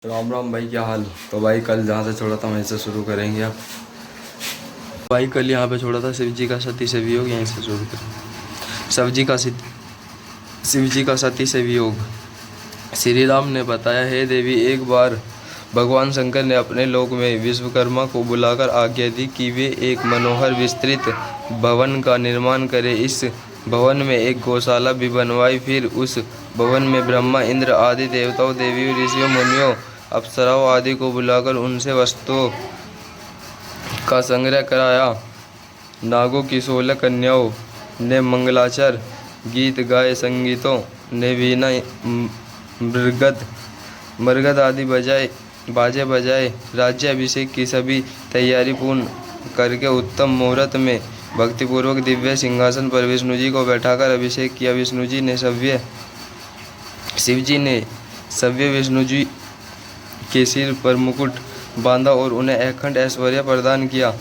राम राम भाई, क्या हाल। तो भाई कल जहाँ से छोड़ा था वहीं से शुरू करेंगे अब। भाई कल यहाँ पे छोड़ा था शिव जी का सती से वियोग, यहीं से शुरू करें। शिव जी का सती से वियोग। श्री राम ने बताया, हे देवी, एक बार भगवान शंकर ने अपने लोक में विश्वकर्मा को बुलाकर आज्ञा दी कि वे एक मनोहर विस्तृत भवन का निर्माण करें। इस भवन में एक गौशाला भी बनवाई। फिर उस भवन में ब्रह्मा, इंद्र आदि देवताओं, देवियों, ऋषियों, मुनियों, अप्सराओं आदि को बुलाकर उनसे वस्तुओं का संग्रह कराया। नागों की 16 कन्याओं ने मंगलाचर गीत गाए। संगीतों ने वीणा, मरगद आदि बाजे बजाए। राज्याभिषेक की सभी तैयारी पूर्ण करके उत्तम मुहूर्त में भक्तिपूर्वक दिव्य सिंहासन पर विष्णु जी को बैठाकर अभिषेक किया। शिव जी ने सव्य विष्णु जी के सिर पर मुकुट बांधा और उन्हें अखंड ऐश्वर्य प्रदान किया।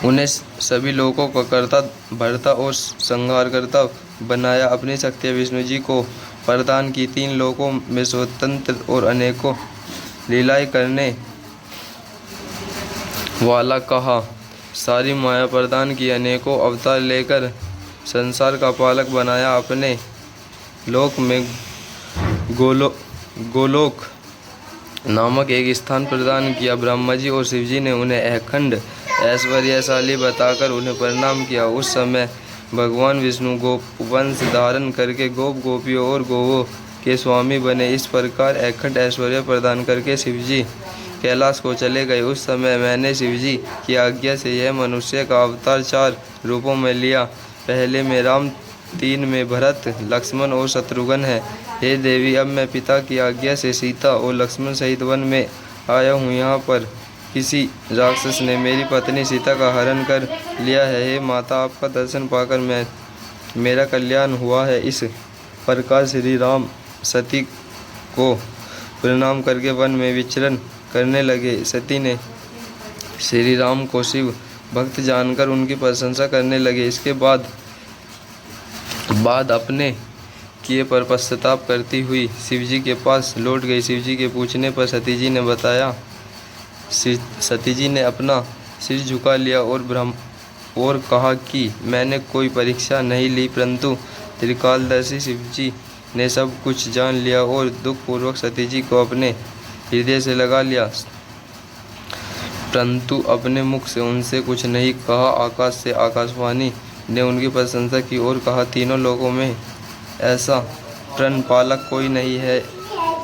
उन्हें सभी लोगों का कर्ता, भर्ता और संहारकर्ता बनाया। अपनी शक्तियाँ विष्णु जी को प्रदान की। 3 लोकों में स्वतंत्र और अनेकों लीलाएं करने वाला कहा। सारी माया प्रदान की। अनेकों अवतार लेकर संसार का पालक बनाया। अपने लोक में गोलोक नामक एक स्थान प्रदान किया। ब्रह्मा जी और शिव जी ने उन्हें अखंड ऐश्वर्यशाली बताकर उन्हें प्रणाम किया। उस समय भगवान विष्णु गोप वंश धारण करके गोप गोपियों और गौओं के स्वामी बने। इस प्रकार अखंड ऐश्वर्य प्रदान करके शिव जी कैलाश को चले गए। उस समय मैंने शिव जी की आज्ञा से यह मनुष्य का अवतार 4 रूपों में लिया। पहले में राम, 3 में भरत, लक्ष्मण और शत्रुघ्न है। हे देवी, अब मैं पिता की आज्ञा से सीता और लक्ष्मण सहित वन में आया हूँ। यहाँ पर किसी राक्षस ने मेरी पत्नी सीता का हरण कर लिया है। हे माता, आपका दर्शन पाकर मेरा कल्याण हुआ है। इस प्रकार श्री राम सती को प्रणाम करके वन में विचरण करने लगे। सती ने श्री राम को शिव भक्त जानकर उनकी प्रशंसा करने लगे। इसके बाद अपने किए पर पश्चाताप करती हुई शिव जी के पास लौट गई। शिव जी के पूछने पर सती जी ने बताया। सती जी ने अपना सिर झुका लिया और कहा कि मैंने कोई परीक्षा नहीं ली, परंतु त्रिकालदर्शी शिव जी ने सब कुछ जान लिया और दुखपूर्वक सती जी को अपने हृदय से लगा लिया, परंतु अपने मुख से उनसे कुछ नहीं कहा। आकाश से आकाशवाणी ने उनकी प्रशंसा की और कहा, तीनों लोगों में ऐसा प्रण पालक कोई नहीं है।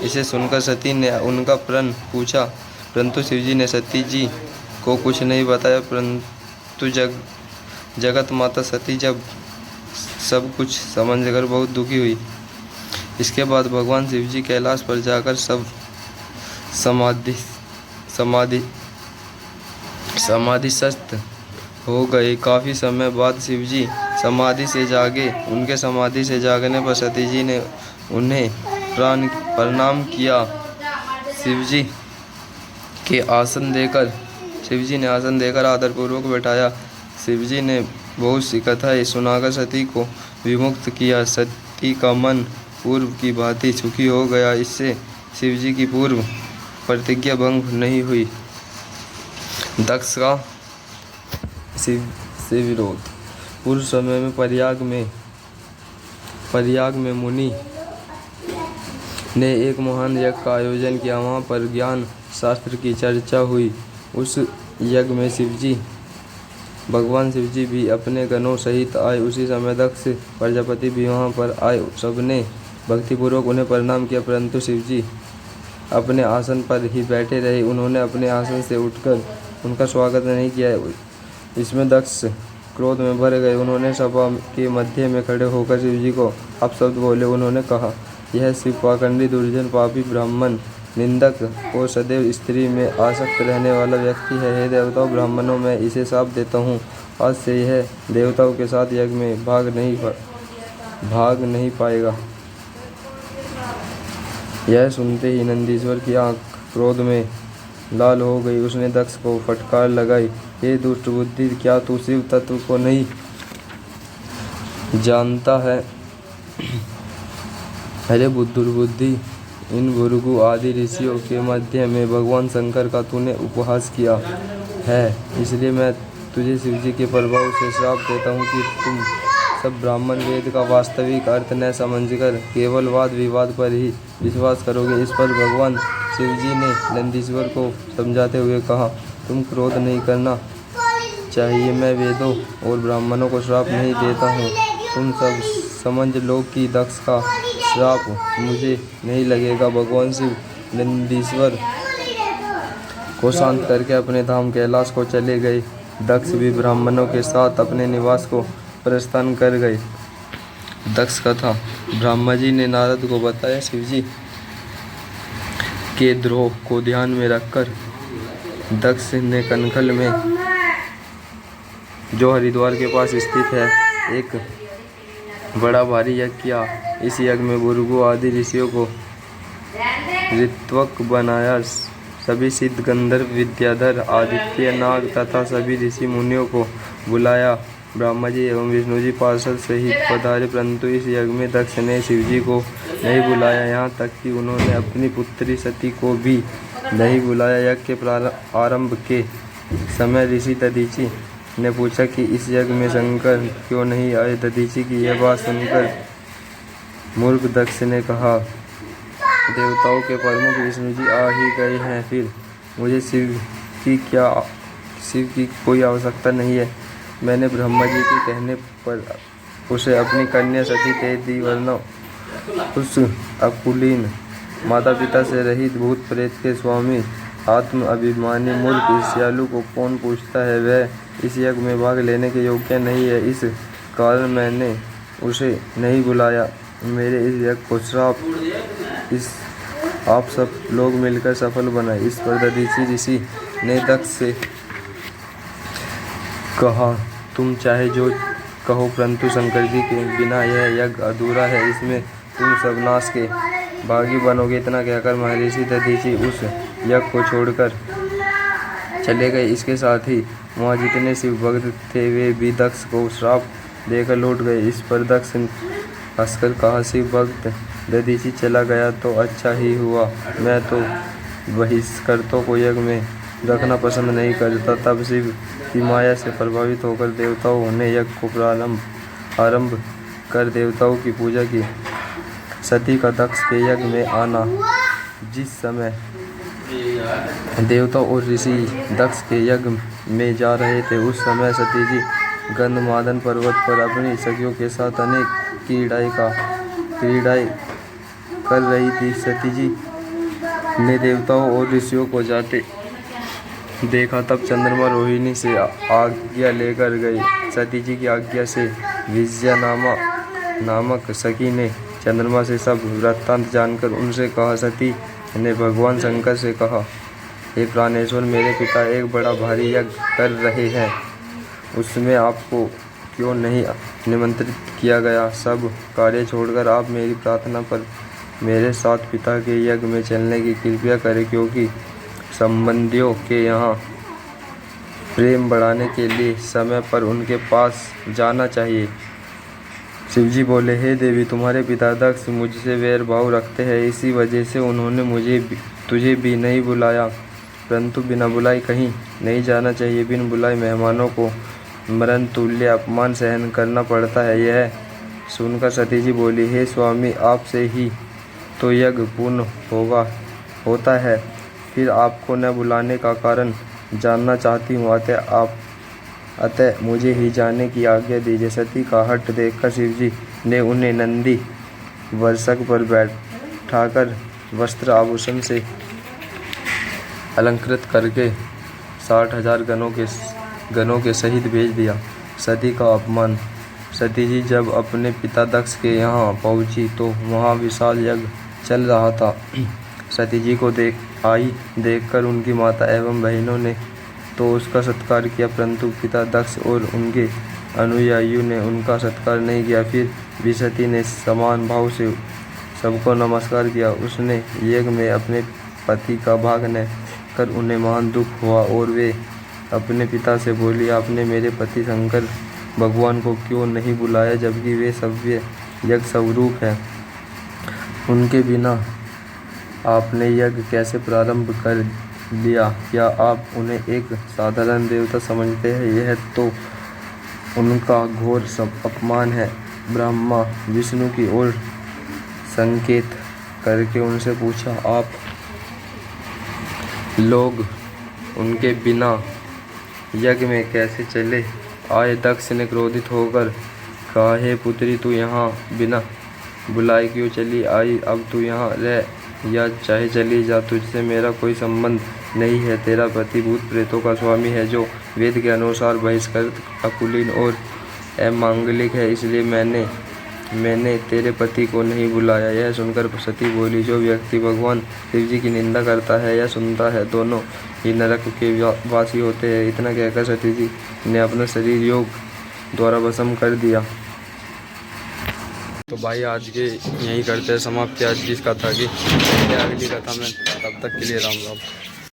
इसे सुनकर सती ने उनका प्रण पूछा, परंतु शिवजी ने सती जी को कुछ नहीं बताया। परंतु जगत माता सती जब सब कुछ समझकर बहुत दुखी हुई। इसके बाद भगवान शिव जी कैलाश पर जाकर सब समाधिस्थ हो गए। काफ़ी समय बाद शिव जी समाधि से जागे। उनके समाधि से जागने पर सती जी ने उन्हें प्रणाम किया। शिव जी ने आसन देकर आदरपूर्वक बैठाया। शिव जी ने बहुत सी कथाएं सुनाकर सती को विमुक्त किया। सती का मन पूर्व की भांति सुखी हो गया। इससे शिव जी की पूर्व प्रतिज्ञा भंग नहीं हुई। दक्ष का शिव से विरोध। पूर्व समय में प्रयाग में मुनि ने एक महान यज्ञ का आयोजन किया। वहाँ पर ज्ञान शास्त्र की चर्चा हुई। उस यज्ञ में भगवान शिव जी भी अपने गणों सहित आए। उसी समय दक्ष प्रजापति भी वहाँ पर आए। सबने भक्तिपूर्वक उन्हें प्रणाम किया, परंतु शिव जी अपने आसन पर ही बैठे रहे। उन्होंने अपने आसन से उठकर उनका स्वागत नहीं किया। इसमें दक्ष क्रोध में भर गए। उन्होंने सभा के मध्य में खड़े होकर शिव जी को अपशब्द बोले। उन्होंने कहा, यह शिव पाखंडी, दुर्जन, पापी, ब्राह्मण, निंदक और सदैव स्त्री में आसक्त रहने वाला व्यक्ति है। हे देवताओं, ब्राह्मणों, मैं इसे शाप देता हूँ। आज से यह देवताओं के साथ यज्ञ में भाग नहीं पाएगा। यह सुनते ही नंदीश्वर की आंख क्रोध में लाल हो गई। उसने दक्ष को फटकार लगाई, हे दुष्ट बुद्धि, क्या तू शिव तत्व को नहीं जानता है? अरे दुर्बुद्धि, इन भृगु आदि ऋषियों के मध्य में भगवान शंकर का तूने उपहास किया है, इसलिए मैं तुझे शिवजी के प्रभाव से श्राप देता हूँ कि तुम सब ब्राह्मण वेद का वास्तविक अर्थ न समझकर केवल वाद विवाद पर ही विश्वास करोगे। इस पर भगवान शिवजी ने नंदीश्वर को समझाते हुए कहा, तुम क्रोध नहीं करना चाहिए, मैं वेदों और ब्राह्मणों को श्राप नहीं देता हूँ। तुम सब समझ लो कि दक्ष का श्राप मुझे नहीं लगेगा। भगवान शिव नंदीश्वर को शांत करके अपने धाम कैलाश को चले गए। दक्ष भी ब्राह्मणों के साथ अपने निवास को प्रस्थान कर गए। दक्ष कथा ब्रह्मा जी ने नारद को बताया। शिवजी के द्रोह को ध्यान में रखकर दक्ष ने कनखल में, जो हरिद्वार के पास स्थित है, एक बड़ा भारी यज्ञ किया। इस यज्ञ में भृगु आदि ऋषियों को ऋत्विक बनाया। सभी सिद्ध गंधर्व, विद्याधर, आदित्य, नाग तथा सभी ऋषि मुनियों को बुलाया। ब्रह्मा जी एवं विष्णु जी पार्षद सहित पधारे, परंतु इस यज्ञ में दक्ष ने शिवजी को नहीं बुलाया। यहाँ तक कि उन्होंने अपनी पुत्री सती को भी नहीं बुलाया। यज्ञ के आरंभ के समय ऋषि दधीचि ने पूछा कि इस यज्ञ में शंकर क्यों नहीं आए। दधीचि की यह बात सुनकर मूर्ख दक्ष ने कहा, देवताओं के प्रमुख विष्णु जी आ ही गए हैं, फिर मुझे शिव की कोई आवश्यकता नहीं है। मैंने ब्रह्मा जी के कहने पर उसे अपनी कन्या सती दे दी, वरना उस अकुलीन माता पिता से रहित भूत प्रेत के स्वामी आत्म अभिमानी मूर्ख ईर्ष्यालु को कौन पूछता है। वह इस यज्ञ में भाग लेने के योग्य नहीं है, इस कारण मैंने उसे नहीं बुलाया। मेरे इस यज्ञ को श्राप आप सब लोग मिलकर सफल बनाए। इस पर दधीचि ऋषि ने दक्ष से कहा, तुम चाहे जो कहो, परंतु शंकर जी के बिना यह यज्ञ अधूरा है, इसमें तुम सब नाश के भागी बनोगे। इतना कहकर महर्षि दधीचि उस यज्ञ को छोड़कर चले गए। इसके साथ ही वहाँ जितने शिव भक्त थे वे भी दक्ष को श्राप देकर लौट गए। इस पर दक्ष हंसकर कहा, शिव भक्त दधीचि चला गया तो अच्छा ही हुआ, मैं तो बहिष्कर्तों को यज्ञ में रखना पसंद नहीं करता। तब शिव की माया से प्रभावित होकर देवताओं ने यज्ञ को आरंभ कर देवताओं की पूजा की। सती का दक्ष के यज्ञ में आना। जिस समय देवताओं और ऋषि दक्ष के यज्ञ में जा रहे थे, उस समय सती जी गंधमादन पर्वत पर अपनी सखियों के साथ अनेक क्रीड़ाएं कर रही थी। सती जी ने देवताओं और ऋषियों को जाते देखा, तब चंद्रमा रोहिणी से आज्ञा लेकर गई। सती जी की आज्ञा से विजया नामक सखी ने चंद्रमा से सब वृत्तांत जानकर उनसे कहा। सती ने भगवान शंकर से कहा, हे प्राणेश्वर, मेरे पिता एक बड़ा भारी यज्ञ कर रहे हैं, उसमें आपको क्यों नहीं निमंत्रित किया गया। सब कार्य छोड़कर आप मेरी प्रार्थना पर मेरे साथ पिता के यज्ञ में चलने की कृपया करें, क्योंकि संबंधियों के यहाँ प्रेम बढ़ाने के लिए समय पर उनके पास जाना चाहिए। शिवजी बोले, हे देवी, तुम्हारे पिता दक्ष मुझसे वैर भाव रखते हैं, इसी वजह से उन्होंने तुझे भी नहीं बुलाया। परंतु बिना बुलाए कहीं नहीं जाना चाहिए। बिन बुलाए मेहमानों को मरण तुल्य अपमान सहन करना पड़ता है। यह सुनकर सती जी बोली, हे स्वामी, आपसे ही तो यज्ञ पूर्ण होता है, फिर आपको न बुलाने का कारण जानना चाहती हूँ। अतः मुझे ही जाने की आज्ञा दीजिए। सती का हठ देखकर शिवजी ने उन्हें नंदी वर्षक पर बैठाकर वस्त्र आभूषण से अलंकृत करके 60,000 गणों के सहित भेज दिया। सती का अपमान। सती जी जब अपने पिता दक्ष के यहाँ पहुँची तो वहाँ विशाल यज्ञ चल रहा था। सती जी को देखकर उनकी माता एवं बहनों ने तो उसका सत्कार किया, परंतु पिता दक्ष और उनके अनुयायियों ने उनका सत्कार नहीं किया। फिर भी सती ने समान भाव से सबको नमस्कार किया। उसने यज्ञ में अपने पति का भाग न कर उन्हें महान दुख हुआ और वे अपने पिता से बोली, आपने मेरे पति शंकर भगवान को क्यों नहीं बुलाया, जबकि वे सव्य यज्ञ स्वरूप हैं। उनके बिना आपने यज्ञ कैसे प्रारंभ कर लिया? क्या आप उन्हें एक साधारण देवता समझते हैं? यह तो उनका घोर अपमान है। ब्रह्मा विष्णु की ओर संकेत करके उनसे पूछा, आप लोग उनके बिना यज्ञ में कैसे चले आए? दक्ष ने क्रोधित होकर कहा, हे पुत्री, तू यहाँ बिना बुलाए क्यों चली आई? अब तू यहाँ रह या चाहे चली जा, तुझसे मेरा कोई संबंध नहीं है। तेरा पति भूत प्रेतों का स्वामी है, जो वेद के अनुसार बहिष्कृत, अकुलीन और अमांगलिक है, इसलिए मैंने तेरे पति को नहीं बुलाया। यह सुनकर सती बोली, जो व्यक्ति भगवान शिव जी की निंदा करता है या सुनता है, दोनों ही नरक के वासी होते हैं। इतना कहकर सती जी ने अपना शरीर योग द्वारा भस्म कर दिया। तो भाई आज के यही करते हैं समाप्ति आज की इस कथा की। अगली कथा में, तब तक के लिए राम राम।